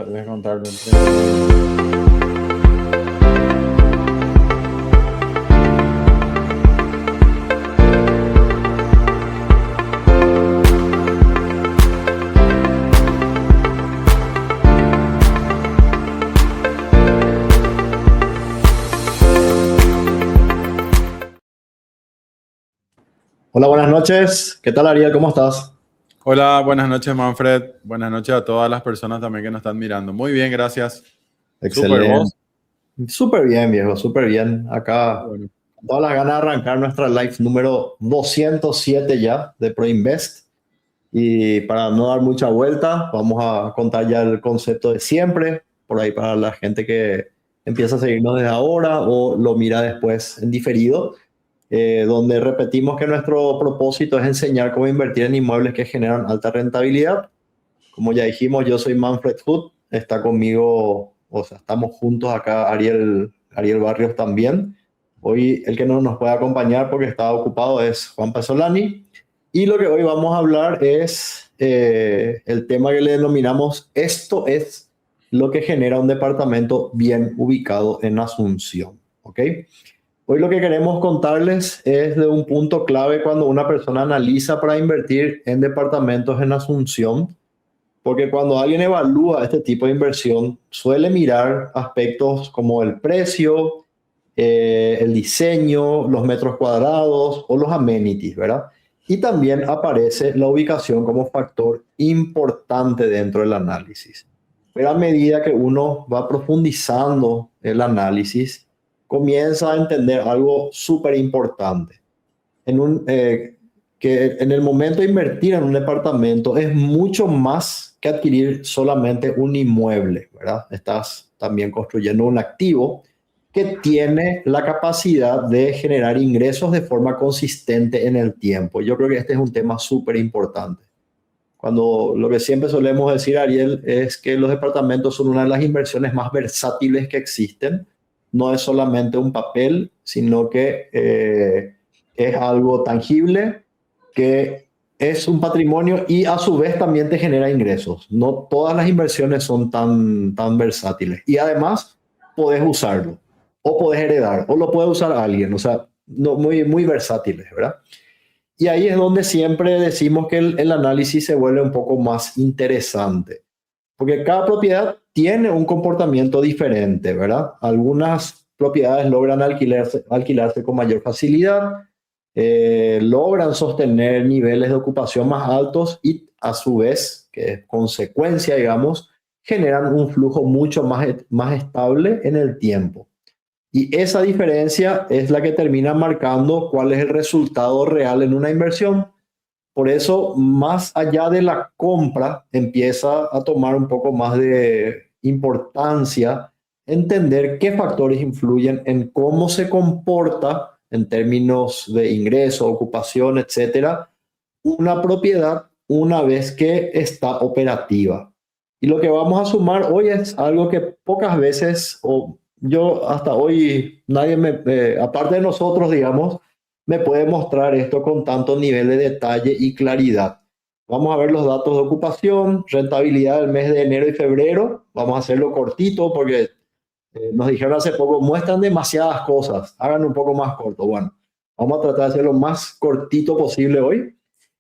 voy a contar de emprendimiento. Hola, buenas noches. ¿Qué tal, Ariel? ¿Cómo estás? Hola, buenas noches, Manfred. Buenas noches a todas las personas también que nos están mirando. Muy bien, gracias. Super, Excelente. ¿vos? Súper bien, viejo, súper bien. Qué Acá, bueno. con todas las ganas de arrancar nuestra live número 207 ya de ProInvest. Y para no dar mucha vuelta, vamos a contar ya el concepto de siempre, por ahí para la gente que empieza a seguirnos desde ahora o lo mira después en diferido, donde repetimos que nuestro propósito es enseñar cómo invertir en inmuebles que generan alta rentabilidad. Como ya dijimos, yo soy Manfred Hood, está conmigo, o sea, estamos juntos acá Ariel Barrios también. Hoy el que no nos puede acompañar porque está ocupado es Juan Pasolani. Y lo que hoy vamos a hablar es el tema que le denominamos esto es lo que genera un departamento bien ubicado en Asunción. ¿Ok? Hoy lo que queremos contarles es de un punto clave cuando una persona analiza para invertir en departamentos en Asunción, porque cuando alguien evalúa este tipo de inversión, suele mirar aspectos como el precio, el diseño, los metros cuadrados o los amenities, ¿verdad? Y también aparece la ubicación como factor importante dentro del análisis. Pero a medida que uno va profundizando el análisis, comienza a entender algo súper importante en que en el momento de invertir en un departamento es mucho más que adquirir solamente un inmueble, ¿verdad? Estás también construyendo un activo que tiene la capacidad de generar ingresos de forma consistente en el tiempo. Yo creo que este es un tema súper importante. Cuando lo que siempre solemos decir, Ariel, es que los departamentos son una de las inversiones más versátiles que existen. No es solamente un papel, sino que es algo tangible, que es un patrimonio y a su vez también te genera ingresos. No todas las inversiones son tan versátiles. Y además, podés usarlo, o podés heredar, o lo puede usar alguien. O sea, no, muy versátiles, ¿verdad? Y ahí es donde siempre decimos que el análisis se vuelve un poco más interesante, porque cada propiedad tiene un comportamiento diferente, ¿verdad? Algunas propiedades logran alquilarse con mayor facilidad, logran sostener niveles de ocupación más altos y a su vez, que es consecuencia, digamos, generan un flujo mucho más estable en el tiempo. Y esa diferencia es la que termina marcando cuál es el resultado real en una inversión. Por eso, más allá de la compra, empieza a tomar un poco más de importancia entender qué factores influyen en cómo se comporta en términos de ingreso, ocupación, etcétera, una propiedad una vez que está operativa. Y lo que vamos a sumar hoy es algo que pocas veces, o yo hasta hoy, nadie aparte de nosotros, digamos, me puede mostrar esto con tanto nivel de detalle y claridad. Vamos a ver los datos de ocupación, rentabilidad del mes de enero y febrero. Vamos a hacerlo cortito porque nos dijeron hace poco, muestran demasiadas cosas, hagan un poco más corto. Bueno, vamos a tratar de hacerlo más cortito posible hoy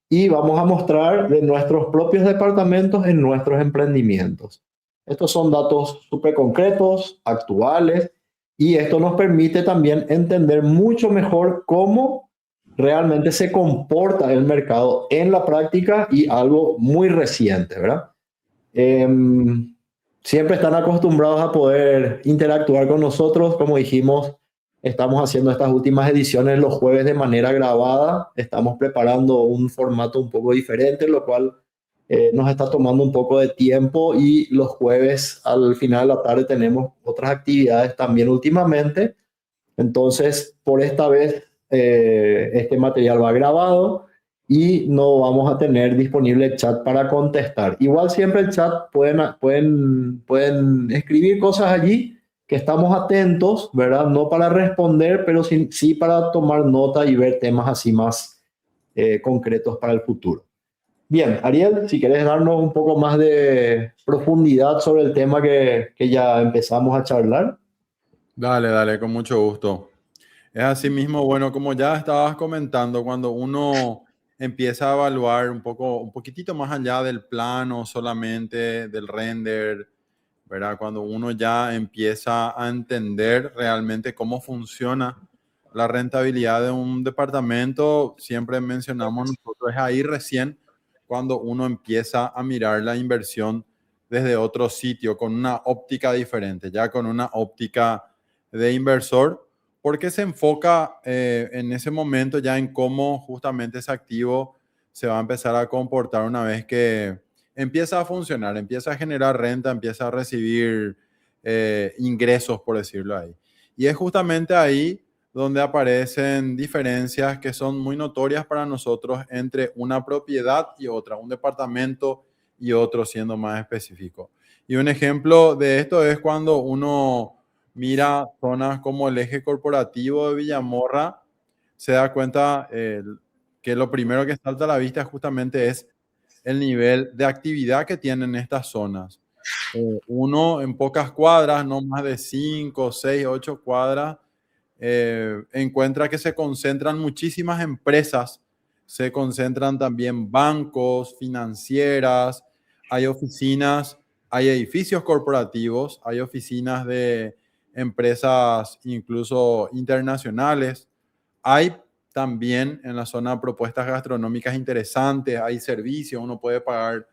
y vamos a mostrar de nuestros propios departamentos en nuestros emprendimientos. Estos son datos súper concretos, actuales, y esto nos permite también entender mucho mejor cómo realmente se comporta el mercado en la práctica y algo muy reciente, ¿verdad? Siempre están acostumbrados a poder interactuar con nosotros. Como dijimos, estamos haciendo estas últimas ediciones los jueves de manera grabada. Estamos preparando un formato un poco diferente, lo cual nos está tomando un poco de tiempo y los jueves al final de la tarde tenemos otras actividades también últimamente. Entonces, por esta vez, este material va grabado y no vamos a tener disponible el chat para contestar. Igual siempre el chat pueden escribir cosas allí que estamos atentos, ¿verdad? No para responder, pero sí para tomar nota y ver temas así más concretos para el futuro. Bien, Ariel, si querés darnos un poco más de profundidad sobre el tema que ya empezamos a charlar. Dale, dale, con mucho gusto. Es así mismo, bueno, como ya estabas comentando, cuando uno empieza a evaluar un poco, un poquitito más allá del plano solamente, del render, ¿verdad? Cuando uno ya empieza a entender realmente cómo funciona la rentabilidad de un departamento, siempre mencionamos nosotros, es ahí recién cuando uno empieza a mirar la inversión desde otro sitio, con una óptica diferente, ya con una óptica de inversor, porque se enfoca en ese momento ya en cómo justamente ese activo se va a empezar a comportar una vez que empieza a funcionar, empieza a generar renta, empieza a recibir ingresos, por decirlo ahí. Y es justamente ahí donde aparecen diferencias que son muy notorias para nosotros entre una propiedad y otra, un departamento y otro, siendo más específico. Y un ejemplo de esto es cuando uno mira zonas como el eje corporativo de Villamorra, se da cuenta que lo primero que salta a la vista justamente es el nivel de actividad que tienen estas zonas. Uno en pocas cuadras, no más de 5, 6, 8 cuadras, encuentra que se concentran muchísimas empresas, se concentran también bancos, financieras, hay oficinas, hay edificios corporativos, hay oficinas de empresas incluso internacionales, hay también en la zona propuestas gastronómicas interesantes, hay servicios, uno puede pagar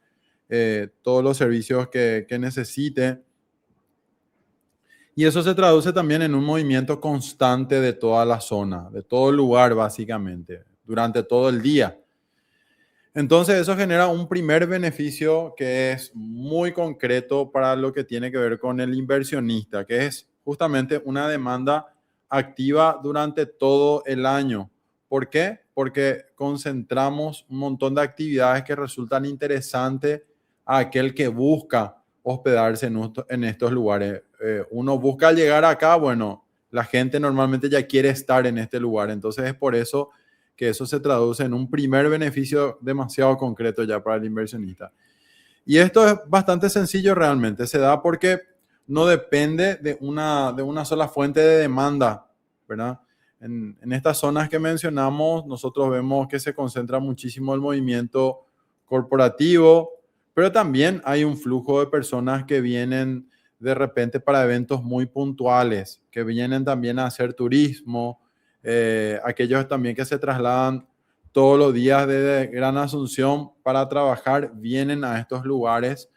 todos los servicios que necesite. Y eso se traduce también en un movimiento constante de toda la zona, de todo el lugar básicamente, durante todo el día. Entonces eso genera un primer beneficio que es muy concreto para lo que tiene que ver con el inversionista, que es justamente una demanda activa durante todo el año. ¿Por qué? Porque concentramos un montón de actividades que resultan interesantes a aquel que busca hospedarse en estos lugares. Uno busca llegar acá, bueno, la gente normalmente ya quiere estar en este lugar, entonces es por eso que eso se traduce en un primer beneficio demasiado concreto ya para el inversionista. Y esto es bastante sencillo realmente, se da porque no depende de una sola fuente de demanda, ¿verdad? En estas zonas que mencionamos, nosotros vemos que se concentra muchísimo el movimiento corporativo, pero también hay un flujo de personas que vienen de repente para eventos muy puntuales, que vienen también a hacer turismo, aquellos también que se trasladan todos los días de Gran Asunción para trabajar, vienen a estos lugares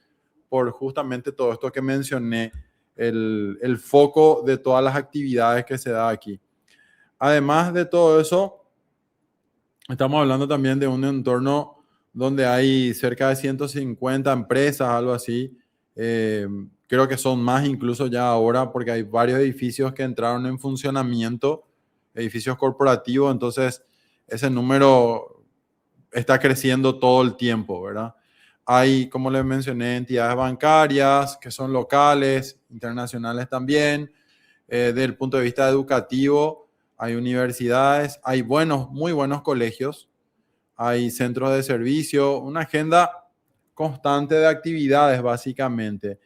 por justamente todo esto que mencioné, el foco de todas las actividades que se da aquí. Además de todo eso, estamos hablando también de un entorno donde hay cerca de 150 empresas, algo así. Creo que son más incluso ya ahora porque hay varios edificios que entraron en funcionamiento, edificios corporativos, entonces ese número está creciendo todo el tiempo, ¿verdad? Hay, como les mencioné, entidades bancarias que son locales, internacionales también. Desde el punto de vista educativo, hay universidades, hay buenos, muy buenos colegios, hay centros de servicio, una agenda constante de actividades, básicamente.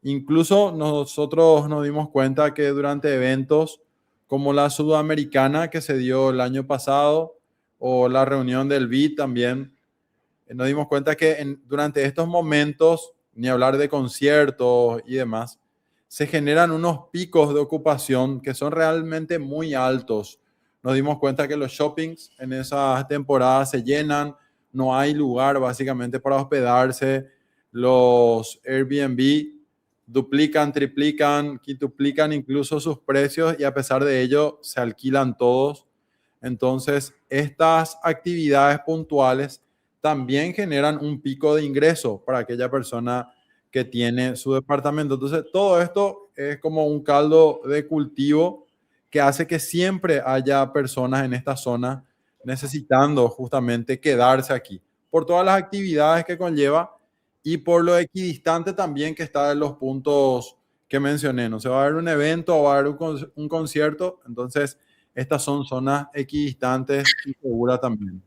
Incluso nosotros nos dimos cuenta que durante eventos como la Sudamericana que se dio el año pasado o la reunión del BID también, nos dimos cuenta que durante estos momentos, ni hablar de conciertos y demás, se generan unos picos de ocupación que son realmente muy altos. Nos dimos cuenta que los shoppings en esas temporadas se llenan, no hay lugar básicamente para hospedarse, los Airbnb duplican, triplican, quintuplican incluso sus precios y a pesar de ello se alquilan todos. Entonces, estas actividades puntuales también generan un pico de ingreso para aquella persona que tiene su departamento. Entonces, todo esto es como un caldo de cultivo que hace que siempre haya personas en esta zona necesitando justamente quedarse aquí, por todas las actividades que conlleva y por lo equidistante también que está en los puntos que mencioné. No se va a ver un evento o va a haber un concierto, entonces estas son zonas equidistantes y seguras también.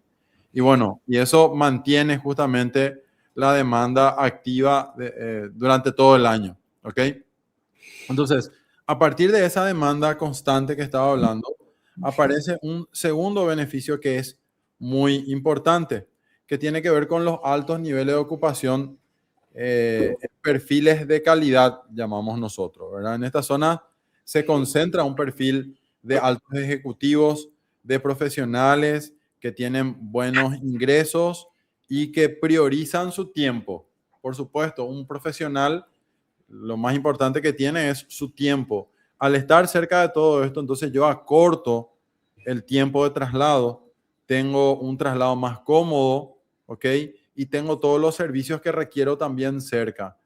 Y bueno, y eso mantiene justamente la demanda activa durante todo el año, ¿ok? Entonces, a partir de esa demanda constante que estaba hablando, aparece un segundo beneficio que es muy importante, que tiene que ver con los altos niveles de ocupación, perfiles de calidad, llamamos nosotros, ¿verdad? En esta zona se concentra un perfil de altos ejecutivos, de profesionales que tienen buenos ingresos y que priorizan su tiempo. Por supuesto, un profesional lo más importante que tiene es su tiempo. Al estar cerca de todo esto, entonces yo acorto el tiempo de traslado, tengo un traslado más cómodo, ¿ok? Y tengo todos los servicios que requiero también cerca.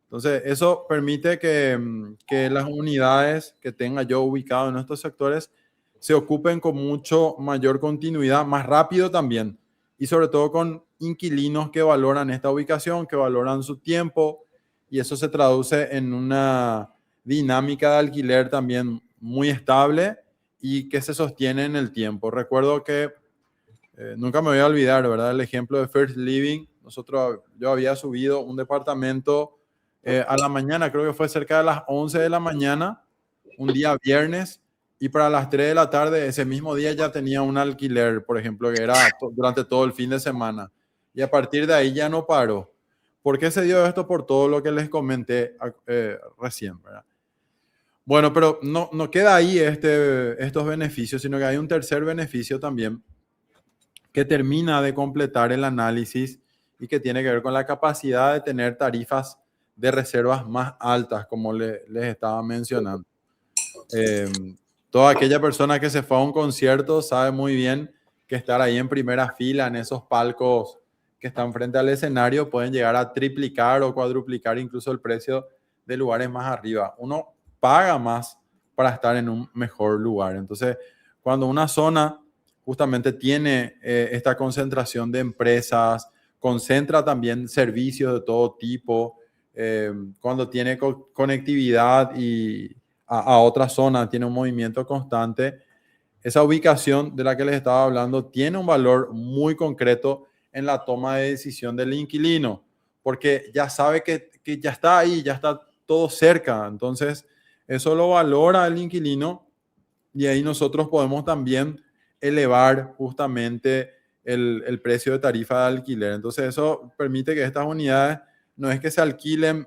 Entonces, eso permite que las unidades que tenga yo ubicado en estos sectores se ocupen con mucho mayor continuidad, más rápido también, y sobre todo con inquilinos que valoran esta ubicación, que valoran su tiempo, y eso se traduce en una dinámica de alquiler también muy estable y que se sostiene en el tiempo. Recuerdo que nunca me voy a olvidar, ¿verdad? El ejemplo de First Living. Yo había subido un departamento a la mañana, creo que fue cerca de las 11 de la mañana, un día viernes, y para las 3 de la tarde, ese mismo día ya tenía un alquiler, por ejemplo, que era durante todo el fin de semana. Y a partir de ahí ya no paró. ¿Por qué se dio esto? Por todo lo que les comenté recién, ¿verdad? Bueno, pero no queda ahí estos beneficios, sino que hay un tercer beneficio también que termina de completar el análisis y que tiene que ver con la capacidad de tener tarifas de reservas más altas, como les estaba mencionando. Eh, Toda aquella persona que se fue a un concierto sabe muy bien que estar ahí en primera fila, en esos palcos que están frente al escenario, pueden llegar a triplicar o cuadruplicar incluso el precio de lugares más arriba. Uno paga más para estar en un mejor lugar. Entonces, cuando una zona justamente tiene esta concentración de empresas, concentra también servicios de todo tipo, cuando tiene conectividad y a otra zona, tiene un movimiento constante, esa ubicación de la que les estaba hablando tiene un valor muy concreto en la toma de decisión del inquilino, porque ya sabe que ya está ahí, ya está todo cerca. Entonces, eso lo valora el inquilino y ahí nosotros podemos también elevar justamente el precio de tarifa de alquiler. Entonces, eso permite que estas unidades no es que se alquilen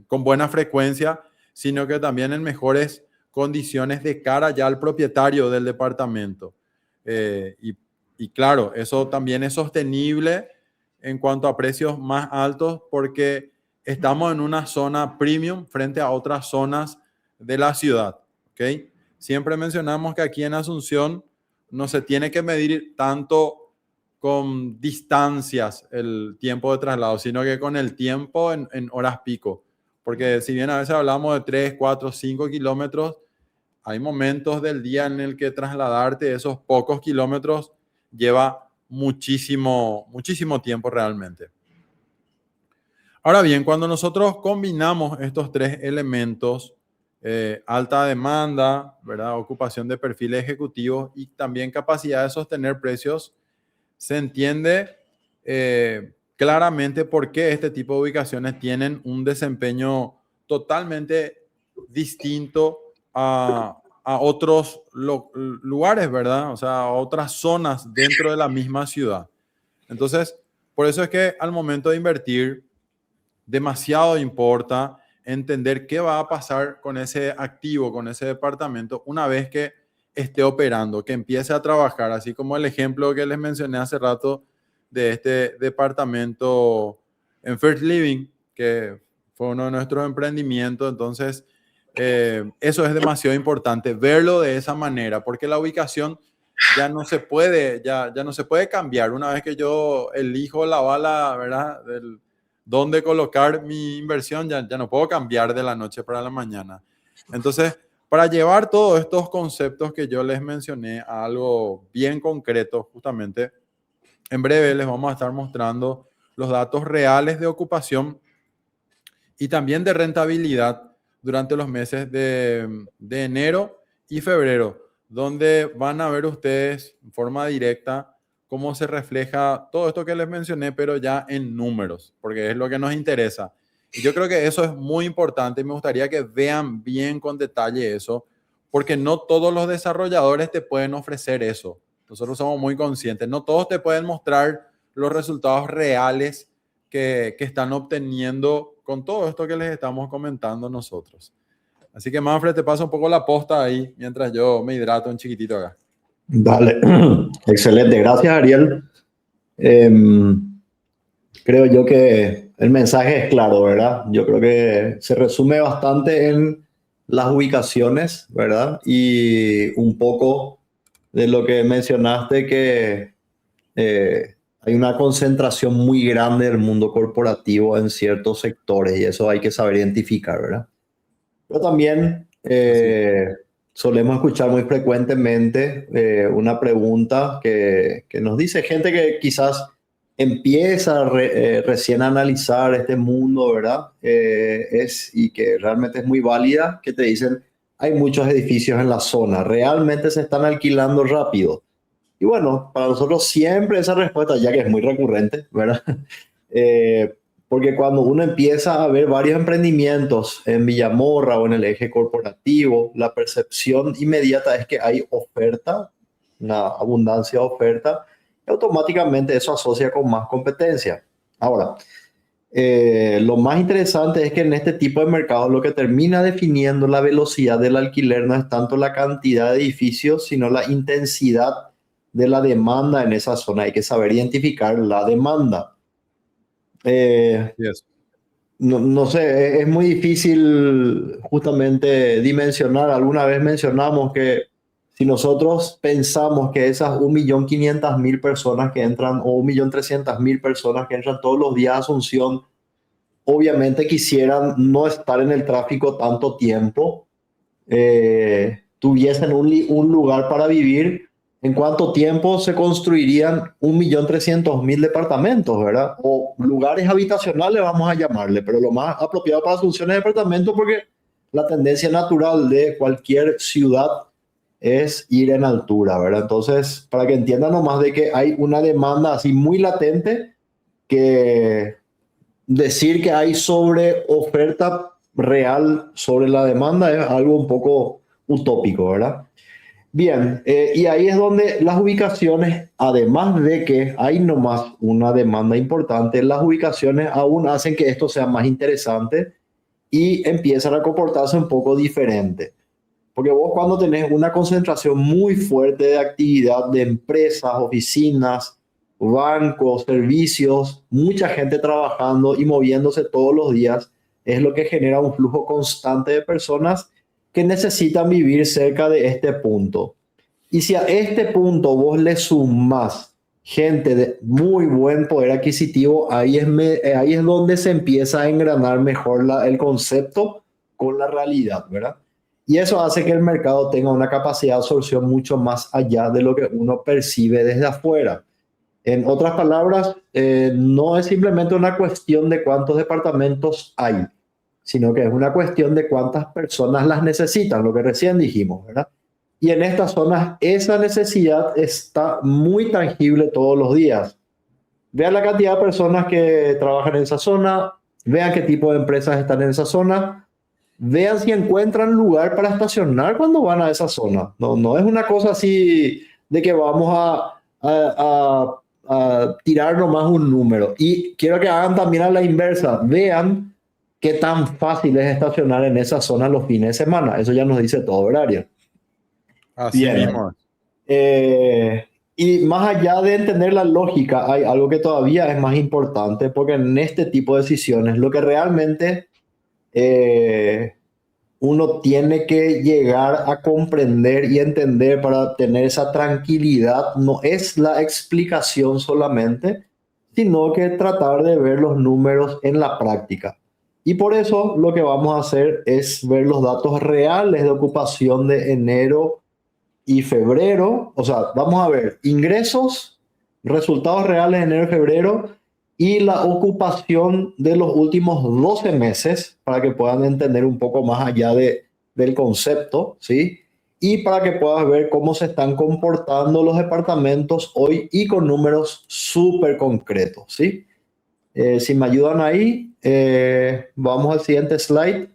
con buena frecuencia, sino que también en mejores condiciones de cara ya al propietario del departamento. Y claro, eso también es sostenible en cuanto a precios más altos porque estamos en una zona premium frente a otras zonas de la ciudad. ¿Ok? Siempre mencionamos que aquí en Asunción no se tiene que medir tanto con distancias el tiempo de traslado, sino que con el tiempo en horas pico. Porque si bien a veces hablamos de 3, 4, 5 kilómetros, hay momentos del día en el que trasladarte esos pocos kilómetros lleva muchísimo, muchísimo tiempo realmente. Ahora bien, cuando nosotros combinamos estos tres elementos, alta demanda, ¿verdad? Ocupación de perfiles ejecutivos y también capacidad de sostener precios, se entiende claramente por qué este tipo de ubicaciones tienen un desempeño totalmente distinto a otros lugares, ¿verdad? O sea, a otras zonas dentro de la misma ciudad. Entonces, por eso es que al momento de invertir, demasiado importa entender qué va a pasar con ese activo, con ese departamento, una vez que esté operando, que empiece a trabajar, así como el ejemplo que les mencioné hace rato de este departamento en First Living, que fue uno de nuestros emprendimientos. Entonces, eso es demasiado importante, verlo de esa manera, porque la ubicación ya no se puede, ya no se puede cambiar. Una vez que yo elijo la bala, ¿verdad? Dónde colocar mi inversión, ya no puedo cambiar de la noche para la mañana. Entonces, para llevar todos estos conceptos que yo les mencioné a algo bien concreto, justamente, en breve les vamos a estar mostrando los datos reales de ocupación y también de rentabilidad durante los meses de enero y febrero, donde van a ver ustedes en forma directa cómo se refleja todo esto que les mencioné, pero ya en números, porque es lo que nos interesa. Y yo creo que eso es muy importante y me gustaría que vean bien con detalle eso, porque no todos los desarrolladores te pueden ofrecer eso. Nosotros somos muy conscientes, no todos te pueden mostrar los resultados reales que están obteniendo con todo esto que les estamos comentando nosotros. Así que Manfred, te paso un poco la posta ahí mientras yo me hidrato un chiquitito acá. Dale, excelente, gracias Ariel. Creo yo que el mensaje es claro, ¿verdad? Yo creo que se resume bastante en las ubicaciones, ¿verdad? Y un poco de lo que mencionaste, que hay una concentración muy grande del mundo corporativo en ciertos sectores y eso hay que saber identificar, ¿verdad? Pero también Así. solemos escuchar muy frecuentemente una pregunta que nos dice gente que quizás empieza recién a analizar este mundo, ¿verdad? Y que realmente es muy válida, que te dicen, hay muchos edificios en la zona, realmente se están alquilando rápido. Y bueno, para nosotros siempre esa respuesta, ya que es muy recurrente, ¿verdad? Eh, Porque cuando uno empieza a ver varios emprendimientos en Villamorra o en el eje corporativo, la percepción inmediata es que hay oferta, una abundancia de oferta, y automáticamente eso asocia con más competencia. Ahora, lo más interesante es que en este tipo de mercados lo que termina definiendo la velocidad del alquiler no es tanto la cantidad de edificios, sino la intensidad de la demanda en esa zona. Hay que saber identificar la demanda. Eh, Yes. no sé, es muy difícil justamente dimensionar. Alguna vez mencionamos que si nosotros pensamos que esas 1.500.000 personas que entran o 1.300.000 personas que entran todos los días a Asunción, obviamente quisieran no estar en el tráfico tanto tiempo, tuviesen un lugar para vivir, ¿en cuánto tiempo se construirían 1.300.000 departamentos, verdad? O lugares habitacionales, vamos a llamarle, pero lo más apropiado para Asunción es departamento porque la tendencia natural de cualquier ciudad es ir en altura, ¿verdad? Entonces, para que entiendan nomás de que hay una demanda así muy latente, que decir que hay sobre oferta real sobre la demanda es algo un poco utópico, ¿verdad? Bien, y ahí es donde las ubicaciones, además de que hay nomás una demanda importante, las ubicaciones aún hacen que esto sea más interesante y empiezan a comportarse un poco diferente. Porque vos cuando tenés una concentración muy fuerte de actividad de empresas, oficinas, bancos, servicios, mucha gente trabajando y moviéndose todos los días, es lo que genera un flujo constante de personas que necesitan vivir cerca de este punto. Y si a este punto vos le sumás gente de muy buen poder adquisitivo, ahí es donde se empieza a engranar mejor el concepto con la realidad, ¿verdad? Y eso hace que el mercado tenga una capacidad de absorción mucho más allá de lo que uno percibe desde afuera. En otras palabras, no es simplemente una cuestión de cuántos departamentos hay, sino que es una cuestión de cuántas personas las necesitan, lo que recién dijimos, ¿verdad? Y en estas zonas esa necesidad está muy tangible todos los días. Vean la cantidad de personas que trabajan en esa zona, vean qué tipo de empresas están en esa zona, vean si encuentran lugar para estacionar cuando van a esa zona. No, no es una cosa así de que vamos a tirar nomás un número. Y quiero que hagan también a la inversa. Vean qué tan fácil es estacionar en esa zona los fines de semana. Eso ya nos dice todo, ¿verdad, Ariel? Así Bien. mismo. Y más allá de entender la lógica, hay algo que todavía es más importante, porque en este tipo de decisiones lo que realmente eh, uno tiene que llegar a comprender y entender para tener esa tranquilidad no es la explicación solamente, sino que tratar de ver los números en la práctica. Y por eso lo que vamos a hacer es ver los datos reales de ocupación de enero y febrero. O sea, vamos a ver ingresos, resultados reales de enero y febrero y la ocupación de los últimos 12 meses para que puedan entender un poco más allá del concepto, ¿sí? y para que puedas ver cómo se están comportando los departamentos hoy y con números súper concretos, ¿sí? Si me ayudan ahí, vamos al siguiente slide.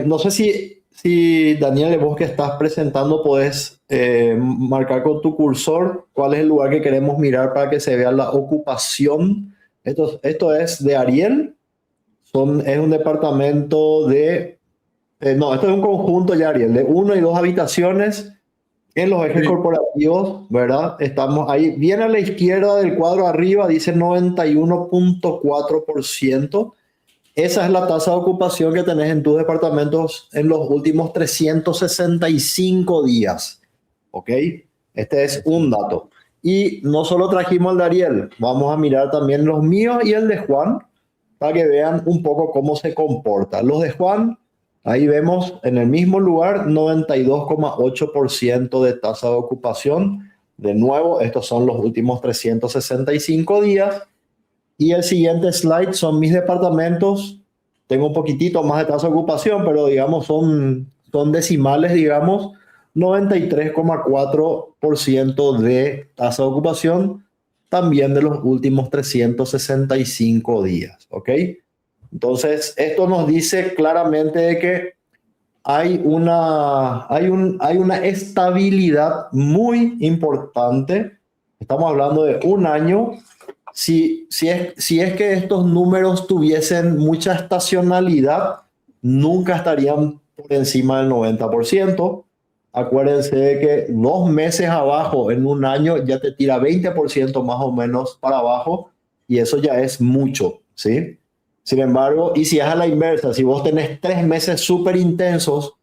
No sé si Daniel, vos que estás presentando, podés marcar con tu cursor cuál es el lugar que queremos mirar para que se vea la ocupación. Esto es de Ariel. Es un departamento de... no, esto es un conjunto ya, Ariel, de 1 y 2 habitaciones en los ejes Sí. corporativos, ¿verdad? Estamos ahí, bien a la izquierda del cuadro arriba, dice 91.4%. Esa es la tasa de ocupación que tenés en tus departamentos en los últimos 365 días, ¿ok? Este es un dato. Y no solo trajimos el de Ariel, vamos a mirar también los míos y el de Juan, para que vean un poco cómo se comporta. Los de Juan, ahí vemos en el mismo lugar 92,8% de tasa de ocupación. De nuevo, estos son los últimos 365 días. Y el siguiente slide son mis departamentos. Tengo un poquitito más de tasa de ocupación, pero digamos son decimales, digamos, 93,4% de tasa de ocupación, también de los últimos 365 días, ¿ok? Entonces, esto nos dice claramente de que hay una estabilidad muy importante. Estamos hablando de un año. Si es que estos números tuviesen mucha estacionalidad, nunca estarían por encima del 90%. Acuérdense de que 2 meses abajo en un año ya te tira 20% más o menos para abajo, y eso ya es mucho, ¿sí? Sin embargo, y si es a la inversa, si vos tenés 3 meses súper intensos,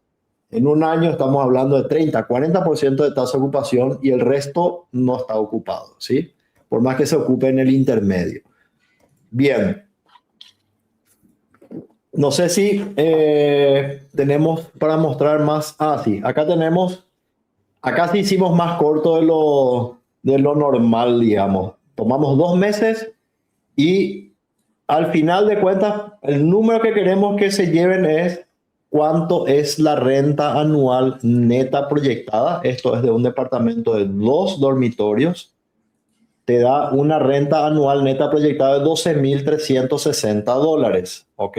en un año estamos hablando de 30-40% de tasa de ocupación y el resto no está ocupado, ¿sí? Por más que se ocupe en el intermedio. Bien. No sé si tenemos para mostrar más. Ah, sí, acá tenemos. Acá sí hicimos más corto de lo normal, digamos. Tomamos 2 meses y al final de cuentas, el número que queremos que se lleven es cuánto es la renta anual neta proyectada. Esto es de un departamento de 2 dormitorios. Te da una renta anual neta proyectada de $12,360, ¿ok?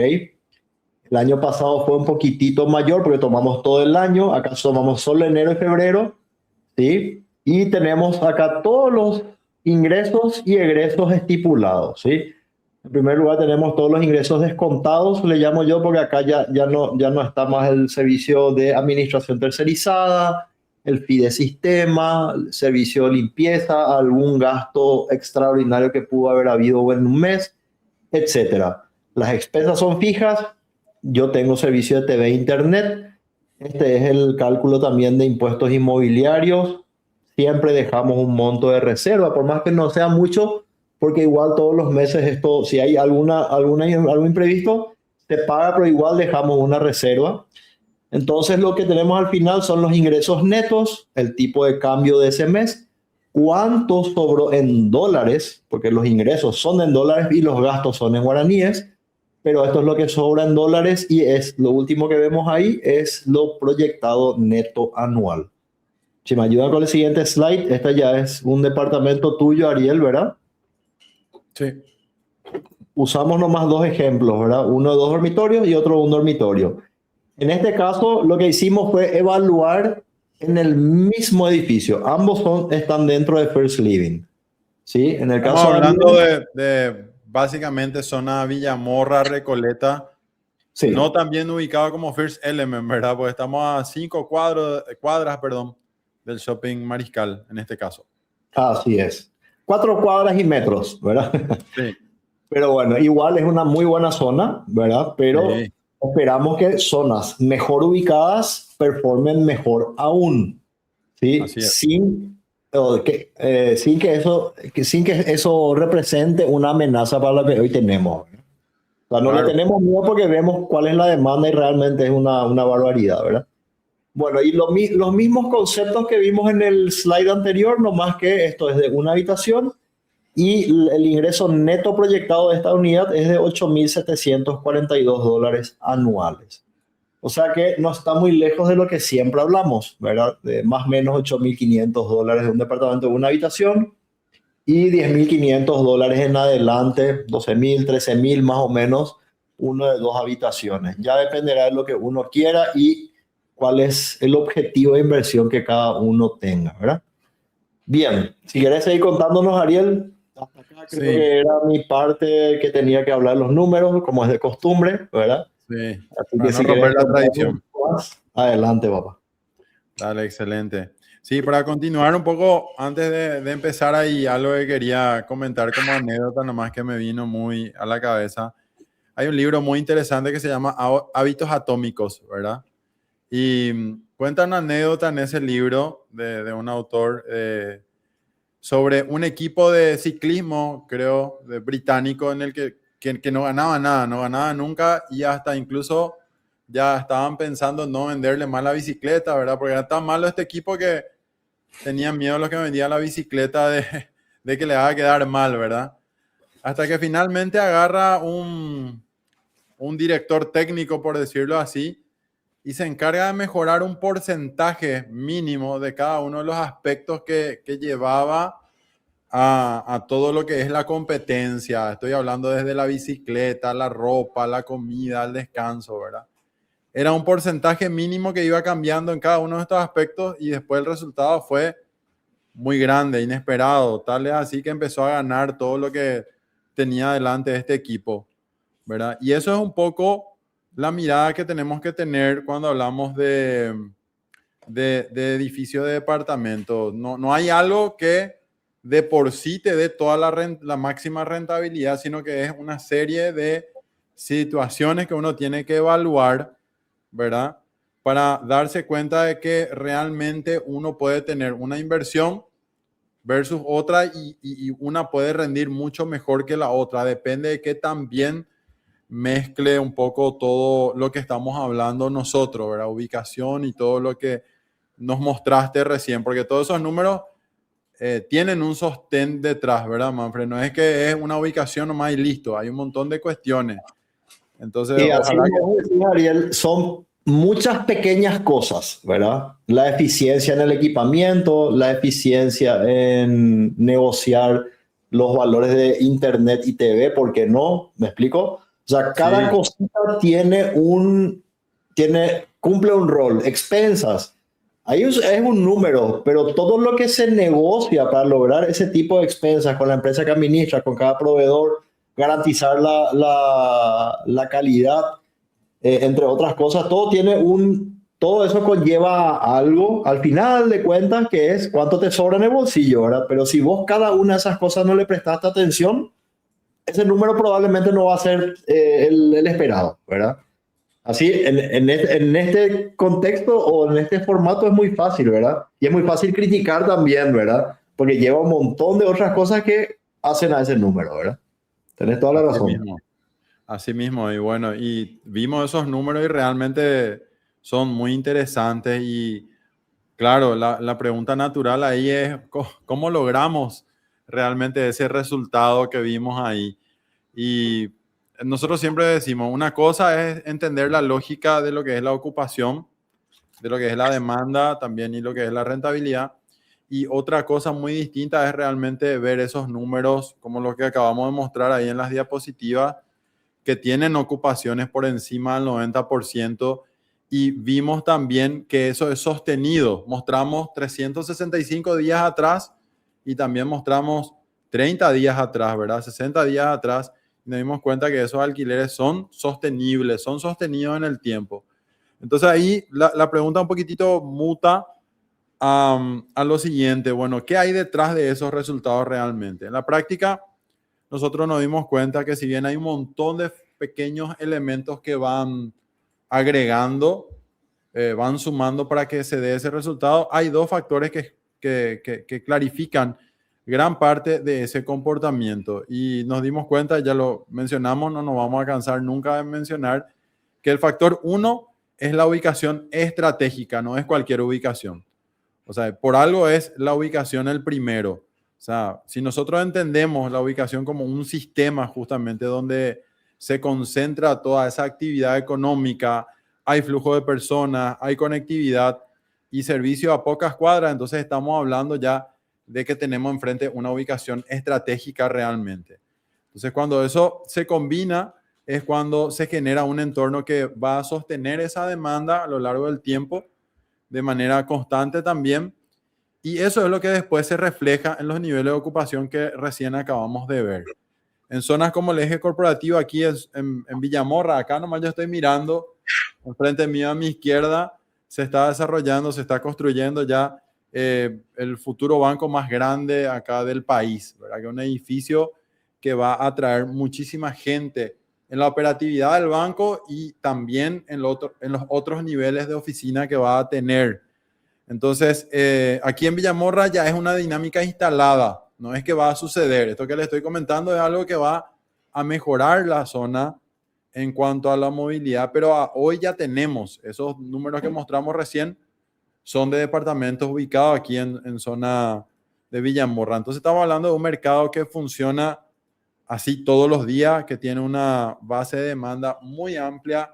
El año pasado fue un poquitito mayor porque tomamos todo el año, acá tomamos solo enero y febrero, ¿sí? Y tenemos acá todos los ingresos y egresos estipulados, ¿sí? En primer lugar tenemos todos los ingresos descontados, le llamo yo porque acá ya no está más el servicio de administración tercerizada, el fidesistema, el servicio de limpieza, algún gasto extraordinario que pudo haber habido en un mes, etcétera. Las expensas son fijas. Yo tengo servicio de TV e Internet. Este es el cálculo también de impuestos inmobiliarios. Siempre dejamos un monto de reserva, por más que no sea mucho, porque igual todos los meses esto, si hay algún imprevisto, se paga, pero igual dejamos una reserva. Entonces lo que tenemos al final son los ingresos netos, el tipo de cambio de ese mes, cuánto sobró en dólares, porque los ingresos son en dólares y los gastos son en guaraníes, pero esto es lo que sobra en dólares y es lo último que vemos ahí, es lo proyectado neto anual. Si me ayudan con el siguiente slide, este ya es un departamento tuyo, Ariel, ¿verdad? Sí. Usamos nomás 2 ejemplos, ¿verdad? Uno de 2 dormitorios y otro de un dormitorio. En este caso, lo que hicimos fue evaluar en el mismo edificio. Ambos están dentro de First Living. ¿Sí? En el Estamos caso hablando Ariel, de básicamente zona Villamorra, Recoleta, sí, no tan bien ubicado como First Element, ¿verdad? Porque estamos a 5 cuadras, perdón, del Shopping Mariscal, en este caso. así es. 4 cuadras y metros, ¿verdad? Sí. Pero bueno, igual es una muy buena zona, ¿verdad? Pero Sí. esperamos que zonas mejor ubicadas performen mejor aún, ¿sí? Así es. Sin que eso represente una amenaza para lo que hoy tenemos. O sea, no le Claro. tenemos miedo porque vemos cuál es la demanda y realmente es una barbaridad, ¿verdad? Bueno, y los mismos conceptos que vimos en el slide anterior, no más que esto es de una habitación y el ingreso neto proyectado de esta unidad es de $8,742 anuales. O sea que no está muy lejos de lo que siempre hablamos, ¿verdad? De más o menos $8.500 de un departamento de una habitación y $10.500 en adelante, 12.000, 13.000 más o menos, uno de dos habitaciones. Ya dependerá de lo que uno quiera y cuál es el objetivo de inversión que cada uno tenga, ¿verdad? Bien, si querés seguir contándonos, Ariel, hasta acá creo Sí, que era mi parte que tenía que hablar los números, como es de costumbre, ¿verdad? sí, Así para que no si romper querés la contarnos un tradición. poco más, adelante, papá. Dale, excelente. Sí, para continuar un poco, antes de empezar ahí, algo que quería comentar como anécdota, nomás que me vino muy a la cabeza. Hay un libro muy interesante que se llama Hábitos Atómicos, ¿verdad? Y cuenta una anécdota en ese libro de un autor sobre un equipo de ciclismo, creo, de británico, en el que no ganaba nada, no ganaba nunca y hasta incluso ya estaban pensando en no venderle más la bicicleta, ¿verdad? Porque era tan malo este equipo que tenían miedo los que vendían la bicicleta de que le haga quedar mal, ¿verdad? Hasta que finalmente agarra un director técnico, por decirlo así, y se encarga de mejorar un porcentaje mínimo de cada uno de los aspectos que llevaba a todo lo que es la competencia. Estoy hablando desde la bicicleta, la ropa, la comida, el descanso, ¿verdad? Era un porcentaje mínimo que iba cambiando en cada uno de estos aspectos y después el resultado fue muy grande, inesperado. Tal es así que empezó a ganar todo lo que tenía delante de este equipo, ¿verdad? Y eso es un poco la mirada que tenemos que tener cuando hablamos de edificio de departamento. No, no hay algo que de por sí te dé toda la máxima rentabilidad, sino que es una serie de situaciones que uno tiene que evaluar, ¿verdad? Para darse cuenta de que realmente uno puede tener una inversión versus otra y una puede rendir mucho mejor que la otra. Depende de qué también mezcle un poco todo lo que estamos hablando nosotros, ¿verdad? Ubicación y todo lo que nos mostraste recién, porque todos esos números tienen un sostén detrás, ¿verdad, Manfred? No es que es una ubicación nomás y listo, hay un montón de cuestiones. Entonces, Y así ojalá que... como decía Ariel, son muchas pequeñas cosas, ¿verdad? La eficiencia en el equipamiento, la eficiencia en negociar los valores de Internet y TV, ¿por qué no? ¿Me explico? O sea, cada Sí, cosita cumple un rol. Expensas. Ahí es un número, pero todo lo que se negocia para lograr ese tipo de expensas con la empresa que administra, con cada proveedor, garantizar la calidad, entre otras cosas, todo eso conlleva algo, al final de cuentas, que es cuánto te sobra en el bolsillo, ¿verdad? Pero si vos cada una de esas cosas no le prestaste atención, ese número probablemente no va a ser el esperado, ¿verdad? Así, en este contexto o en este formato es muy fácil, ¿verdad? Y es muy fácil criticar también, ¿verdad? Porque lleva un montón de otras cosas que hacen a ese número, ¿verdad? Tenés toda la así razón. mismo. Así mismo, y bueno, y vimos esos números y realmente son muy interesantes y claro, la pregunta natural ahí es cómo logramos realmente ese resultado que vimos ahí. Y nosotros siempre decimos, una cosa es entender la lógica de lo que es la ocupación, de lo que es la demanda también y lo que es la rentabilidad. Y otra cosa muy distinta es realmente ver esos números como los que acabamos de mostrar ahí en las diapositivas que tienen ocupaciones por encima del 90% y vimos también que eso es sostenido. Mostramos 365 días atrás y también mostramos 30 días atrás, ¿verdad? 60 días atrás y nos dimos cuenta que esos alquileres son sostenibles, son sostenidos en el tiempo. Entonces ahí la pregunta un poquitito muta a lo siguiente, bueno, ¿qué hay detrás de esos resultados realmente? En la práctica, nosotros nos dimos cuenta que si bien hay un montón de pequeños elementos que van agregando, van sumando para que se dé ese resultado, hay dos factores que clarifican gran parte de ese comportamiento. Y nos dimos cuenta, ya lo mencionamos, no nos vamos a cansar nunca de mencionar, que el factor uno es la ubicación estratégica, no es cualquier ubicación. O sea, por algo es la ubicación el primero. O sea, si nosotros entendemos la ubicación como un sistema justamente donde se concentra toda esa actividad económica, hay flujo de personas, hay conectividad y servicio a pocas cuadras, entonces estamos hablando ya de que tenemos enfrente una ubicación estratégica realmente. Entonces, cuando eso se combina, es cuando se genera un entorno que va a sostener esa demanda a lo largo del tiempo de manera constante también. Y eso es lo que después se refleja en los niveles de ocupación que recién acabamos de ver. En zonas como el eje corporativo, aquí en Villamorra, acá nomás yo estoy mirando, enfrente mío a mi izquierda, se está desarrollando, se está construyendo ya el futuro banco más grande acá del país, ¿verdad? Que es un edificio que va a atraer muchísima gente en la operatividad del banco y también en los otros niveles de oficina que va a tener. Entonces, aquí en Villamorra ya es una dinámica instalada, no es que va a suceder. Esto que le estoy comentando es algo que va a mejorar la zona en cuanto a la movilidad, pero hoy ya tenemos esos números que mostramos recién, son de departamentos ubicados aquí en zona de Villamorra. Entonces, estamos hablando de un mercado que funciona así todos los días, que tiene una base de demanda muy amplia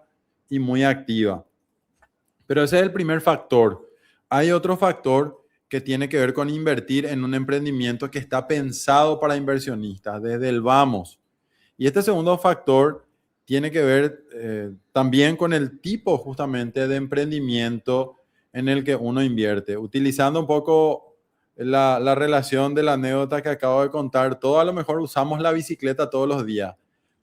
y muy activa. Pero ese es el primer factor. Hay otro factor que tiene que ver con invertir en un emprendimiento que está pensado para inversionistas, desde el vamos. Y este segundo factor tiene que ver también con el tipo justamente de emprendimiento en el que uno invierte. Utilizando un poco la relación de la anécdota que acabo de contar, todos a lo mejor usamos la bicicleta todos los días,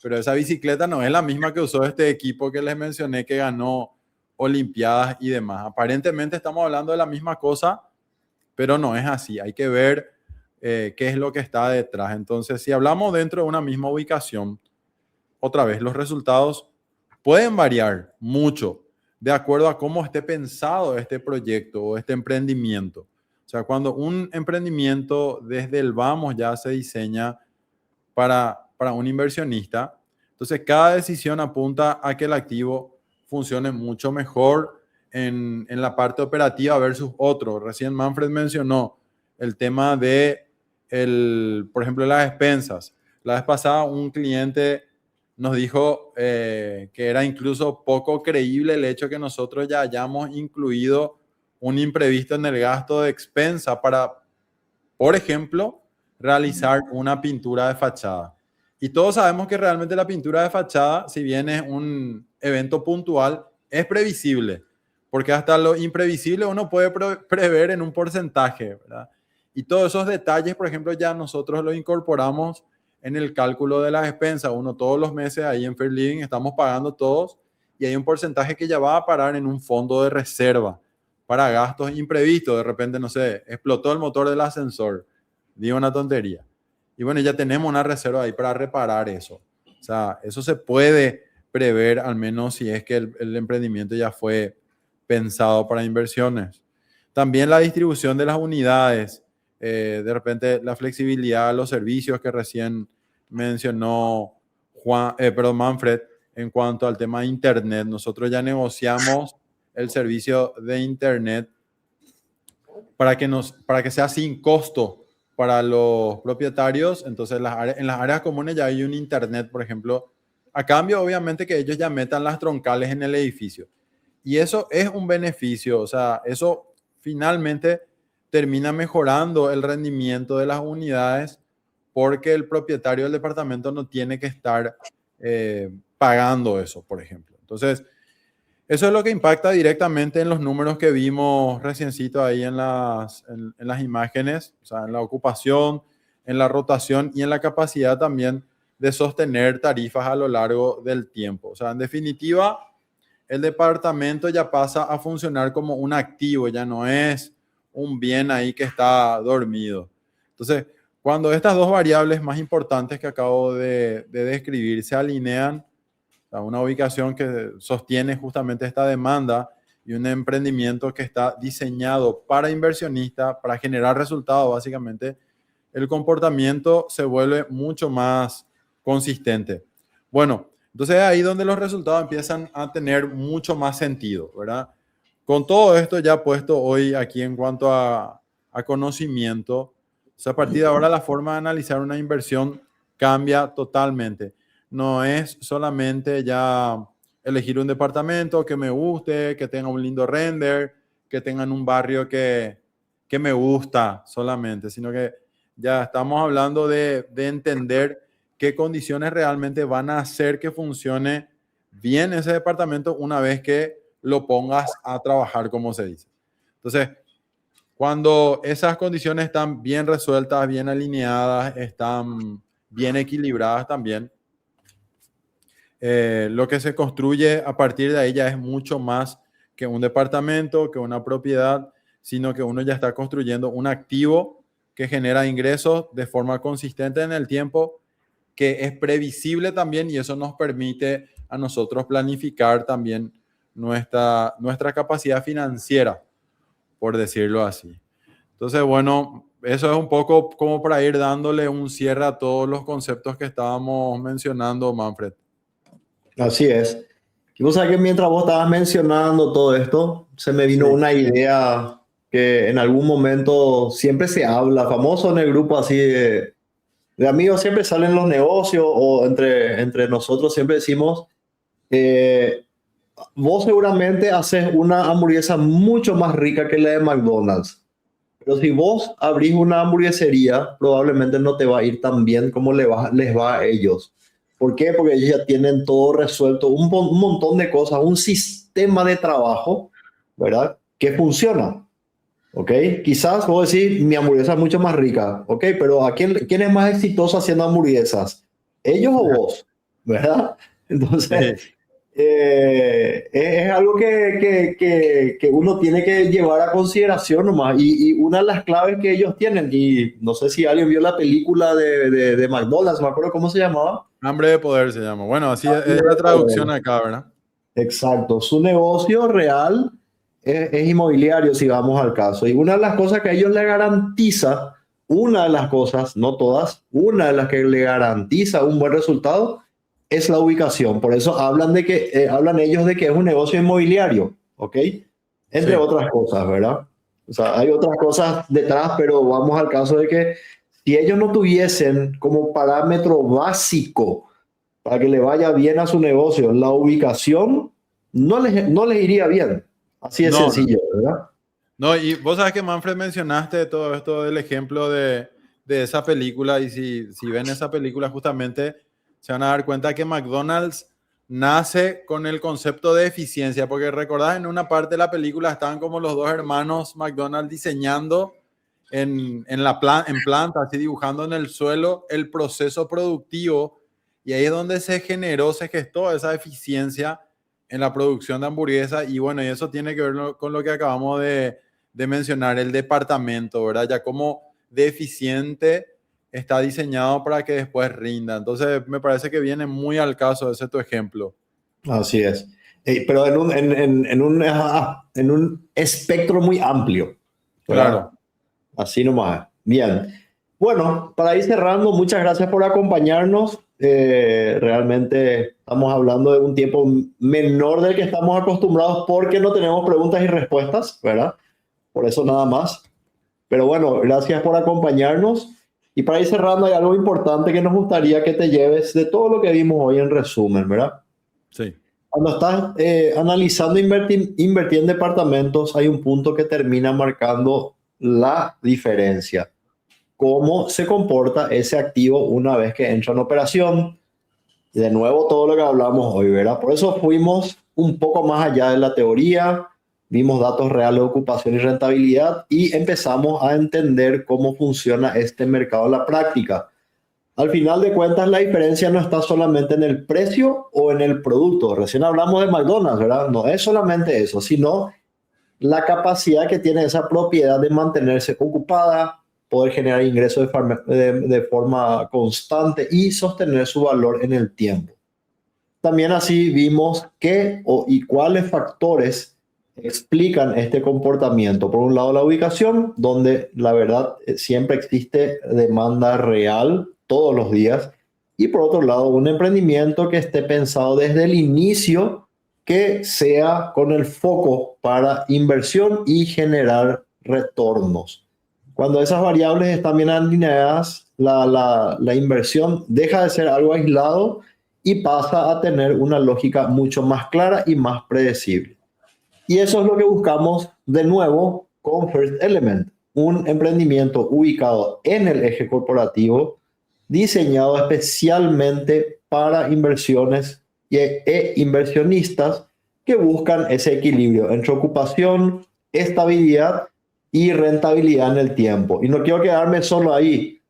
pero esa bicicleta no es la misma que usó este equipo que les mencioné que ganó Olimpiadas y demás. Aparentemente estamos hablando de la misma cosa, pero no es así. Hay que ver qué es lo que está detrás. Entonces, si hablamos dentro de una misma ubicación, otra vez, los resultados pueden variar mucho de acuerdo a cómo esté pensado este proyecto o este emprendimiento. O sea, cuando un emprendimiento desde el vamos ya se diseña para un inversionista, entonces cada decisión apunta a que el activo funcione mucho mejor en la parte operativa versus otro. Recién Manfred mencionó el tema de, por ejemplo, las expensas. La vez pasada un cliente nos dijo que era incluso poco creíble el hecho que nosotros ya hayamos incluido un imprevisto en el gasto de expensa para, por ejemplo, realizar una pintura de fachada. Y todos sabemos que realmente la pintura de fachada, si bien es un evento puntual, es previsible, porque hasta lo imprevisible uno puede prever en un porcentaje, ¿verdad? Y todos esos detalles, por ejemplo, ya nosotros los incorporamos en el cálculo de las expensas. Uno todos los meses ahí en Fair Living estamos pagando todos y hay un porcentaje que ya va a parar en un fondo de reserva para gastos imprevistos. De repente, no sé, explotó el motor del ascensor. Digo una tontería. Y bueno, ya tenemos una reserva ahí para reparar eso. O sea, eso se puede prever, al menos si es que el emprendimiento ya fue pensado para inversiones. También la distribución de las unidades, de repente la flexibilidad, los servicios que recién mencionó Manfred, en cuanto al tema de Internet. Nosotros ya negociamos el servicio de Internet para que sea sin costo para los propietarios. Entonces, en las áreas comunes ya hay un Internet, por ejemplo, a cambio, obviamente, que ellos ya metan las troncales en el edificio. Y eso es un beneficio, o sea, eso finalmente termina mejorando el rendimiento de las unidades porque el propietario del departamento no tiene que estar pagando eso, por ejemplo. Entonces, eso es lo que impacta directamente en los números que vimos reciencito ahí en las imágenes, o sea, en la ocupación, en la rotación y en la capacidad también de sostener tarifas a lo largo del tiempo. O sea, en definitiva, el departamento ya pasa a funcionar como un activo, ya no es un bien ahí que está dormido. Entonces, cuando estas dos variables más importantes que acabo de describir se alinean, una ubicación que sostiene justamente esta demanda y un emprendimiento que está diseñado para inversionistas, para generar resultados, básicamente, el comportamiento se vuelve mucho más consistente. Bueno, entonces es ahí donde los resultados empiezan a tener mucho más sentido, ¿verdad? Con todo esto ya puesto hoy aquí en cuanto a conocimiento, o sea, a partir de ahora la forma de analizar una inversión cambia totalmente. No es solamente ya elegir un departamento que me guste, que tenga un lindo render, que tengan un barrio que me gusta solamente, sino que ya estamos hablando de entender qué condiciones realmente van a hacer que funcione bien ese departamento una vez que lo pongas a trabajar, como se dice. Entonces, cuando esas condiciones están bien resueltas, bien alineadas, están bien equilibradas también, lo que se construye a partir de ahí ya es mucho más que un departamento, que una propiedad, sino que uno ya está construyendo un activo que genera ingresos de forma consistente en el tiempo, que es previsible también, y eso nos permite a nosotros planificar también nuestra capacidad financiera, por decirlo así. Entonces, bueno, eso es un poco como para ir dándole un cierre a todos los conceptos que estábamos mencionando, Manfred. Así es. Y vos sabés que mientras vos estabas mencionando todo esto, se me vino Sí. una idea que en algún momento siempre se habla, famoso en el grupo así de amigos, siempre salen los negocios o entre nosotros siempre decimos, eh, vos seguramente haces una hamburguesa mucho más rica que la de McDonald's. Pero si vos abrís una hamburguesería, probablemente no te va a ir tan bien como les va a ellos. ¿Por qué? Porque ellos ya tienen todo resuelto, un montón de cosas, un sistema de trabajo, ¿verdad? Que funciona, ¿ok? Quizás vos decís, mi hamburguesa es mucho más rica, ¿ok? Pero quién es más exitoso haciendo hamburguesas? ¿Ellos o vos? ¿Verdad? Entonces, Sí. es algo que uno tiene que llevar a consideración nomás. Y una de las claves que ellos tienen, y no sé si alguien vio la película de McDonald's, me acuerdo cómo se llamaba. Hambre de poder se llama. Bueno, así es la traducción acá, ¿verdad? Exacto, su negocio real es inmobiliario, si vamos al caso. Y una de las cosas que a ellos le garantiza, una de las cosas, no todas, una de las que le garantiza un buen resultado es la ubicación. Por eso hablan ellos de que es un negocio inmobiliario, ¿ok? Entre Sí. otras cosas, ¿verdad? O sea, hay otras cosas detrás, pero vamos al caso de que si ellos no tuviesen como parámetro básico para que le vaya bien a su negocio, la ubicación no les iría bien. Así de No, no. sencillo, ¿verdad? No, y vos sabes que Manfred mencionaste todo esto del ejemplo de esa película, y si ven esa película justamente se van a dar cuenta que McDonald's nace con el concepto de eficiencia, porque recordás en una parte de la película estaban como los dos hermanos McDonald's diseñando en planta, así dibujando en el suelo el proceso productivo, y ahí es donde se gestó esa eficiencia en la producción de hamburguesas. Y bueno, y eso tiene que ver con lo que acabamos de mencionar, el departamento, ¿verdad? Ya como de eficiente está diseñado para que después rinda. Entonces, me parece que viene muy al caso ese tu ejemplo. Así es. Pero en un espectro muy amplio, ¿verdad? Claro. Así nomás. Bien. Bueno, para ir cerrando, muchas gracias por acompañarnos. Realmente estamos hablando de un tiempo menor del que estamos acostumbrados porque no tenemos preguntas y respuestas, ¿verdad? Por eso nada más. Pero bueno, gracias por acompañarnos. Y para ir cerrando, hay algo importante que nos gustaría que te lleves de todo lo que vimos hoy en resumen, ¿verdad? Sí. Cuando estás analizando invertir en departamentos, hay un punto que termina marcando la diferencia. Cómo se comporta ese activo una vez que entra en operación. De nuevo, todo lo que hablamos hoy, ¿verdad? Por eso fuimos un poco más allá de la teoría, vimos datos reales de ocupación y rentabilidad y empezamos a entender cómo funciona este mercado en la práctica. Al final de cuentas, la diferencia no está solamente en el precio o en el producto. Recién hablamos de McDonald's, ¿verdad? No es solamente eso, sino la capacidad que tiene esa propiedad de mantenerse ocupada, poder generar ingresos de forma constante y sostener su valor en el tiempo. También así vimos qué y cuáles factores explican este comportamiento. Por un lado, la ubicación, donde la verdad siempre existe demanda real todos los días. Y por otro lado, un emprendimiento que esté pensado desde el inicio, que sea con el foco para inversión y generar retornos. Cuando esas variables están bien alineadas, la inversión deja de ser algo aislado y pasa a tener una lógica mucho más clara y más predecible. Y eso es lo que buscamos de nuevo con First Element, un emprendimiento ubicado en el eje corporativo, diseñado especialmente para inversiones e inversionistas que buscan ese equilibrio entre ocupación, estabilidad y rentabilidad en el tiempo. Y no quiero quedarme solo ahí.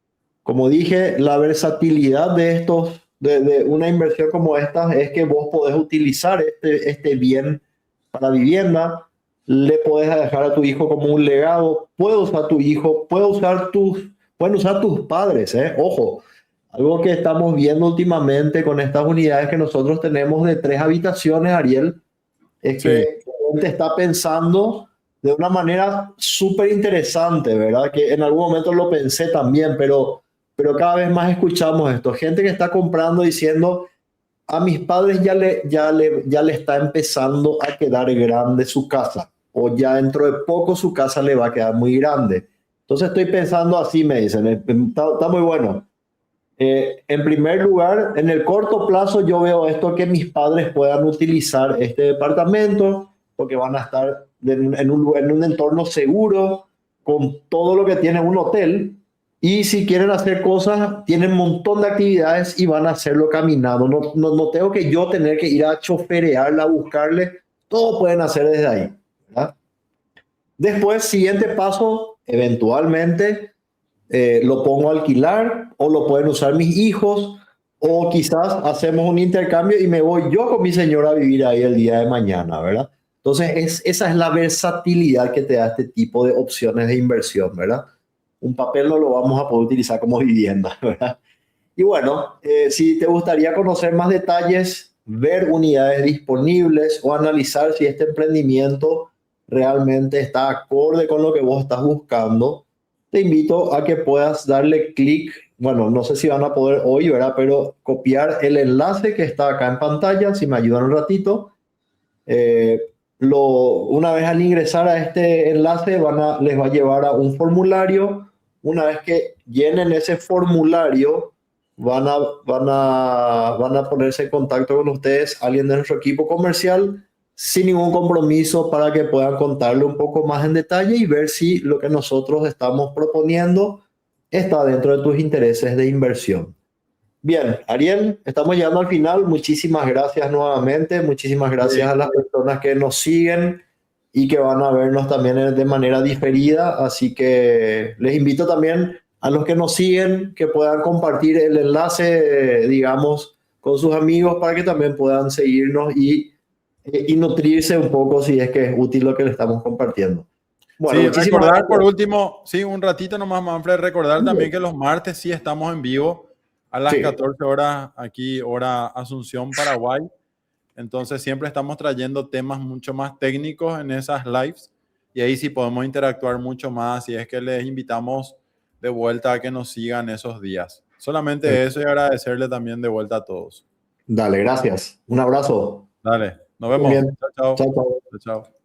Como dije, la versatilidad de una inversión como esta es que vos podés utilizar este bien para vivienda, le podés dejar a tu hijo como un legado, puede usar tu hijo, pueden usar tus padres, ojo, algo que estamos viendo últimamente con estas unidades que nosotros tenemos de 3 habitaciones, Ariel, es que Sí, la gente está pensando de una manera súper interesante, ¿verdad? Que en algún momento lo pensé también, pero cada vez más escuchamos esto. Gente que está comprando diciendo, a mis padres ya le está empezando a quedar grande su casa, o ya dentro de poco su casa le va a quedar muy grande. Entonces estoy pensando así, me dicen, está muy bueno. En primer lugar, en el corto plazo yo veo esto que mis padres puedan utilizar este departamento porque van a estar en un entorno seguro con todo lo que tiene un hotel y si quieren hacer cosas, tienen un montón de actividades y van a hacerlo caminando. No tengo que yo tener que ir a choferearla, a buscarle, todo pueden hacer desde ahí, ¿verdad? Después, siguiente paso, eventualmente lo pongo a alquilar o lo pueden usar mis hijos o quizás hacemos un intercambio y me voy yo con mi señora a vivir ahí el día de mañana, ¿verdad? Entonces, esa es la versatilidad que te da este tipo de opciones de inversión, ¿verdad? Un papel no lo vamos a poder utilizar como vivienda, ¿verdad? Y bueno, si te gustaría conocer más detalles, ver unidades disponibles o analizar si este emprendimiento realmente está acorde con lo que vos estás buscando, te invito a que puedas darle clic. Bueno, no sé si van a poder hoy, ¿verdad? Pero copiar el enlace que está acá en pantalla, si me ayudan un ratito. Eh, una vez al ingresar a este enlace les va a llevar a un formulario. Una vez que llenen ese formulario, van a ponerse en contacto con ustedes, alguien de nuestro equipo comercial, sin ningún compromiso para que puedan contarle un poco más en detalle y ver si lo que nosotros estamos proponiendo está dentro de tus intereses de inversión. Bien, Ariel, estamos llegando al final. Muchísimas gracias nuevamente. Muchísimas gracias a sí. las personas que nos siguen y que van a vernos también de manera diferida. Así que les invito también a los que nos siguen que puedan compartir el enlace, digamos, con sus amigos para que también puedan seguirnos y nutrirse un poco si es que es útil lo que le estamos compartiendo. Bueno, Sí, muchísimas recordar por gracias. último, sí, un ratito nomás, Manfred, recordar también que los martes sí estamos en vivo a las Sí, 14 horas aquí, hora Asunción, Paraguay. Entonces siempre estamos trayendo temas mucho más técnicos en esas lives y ahí sí podemos interactuar mucho más y es que les invitamos de vuelta a que nos sigan esos días. Solamente eso y agradecerle también de vuelta a todos. dale, gracias. Un abrazo. Dale, nos Muy vemos. bien. Chao, chao. Chao, chao. Chao, chao.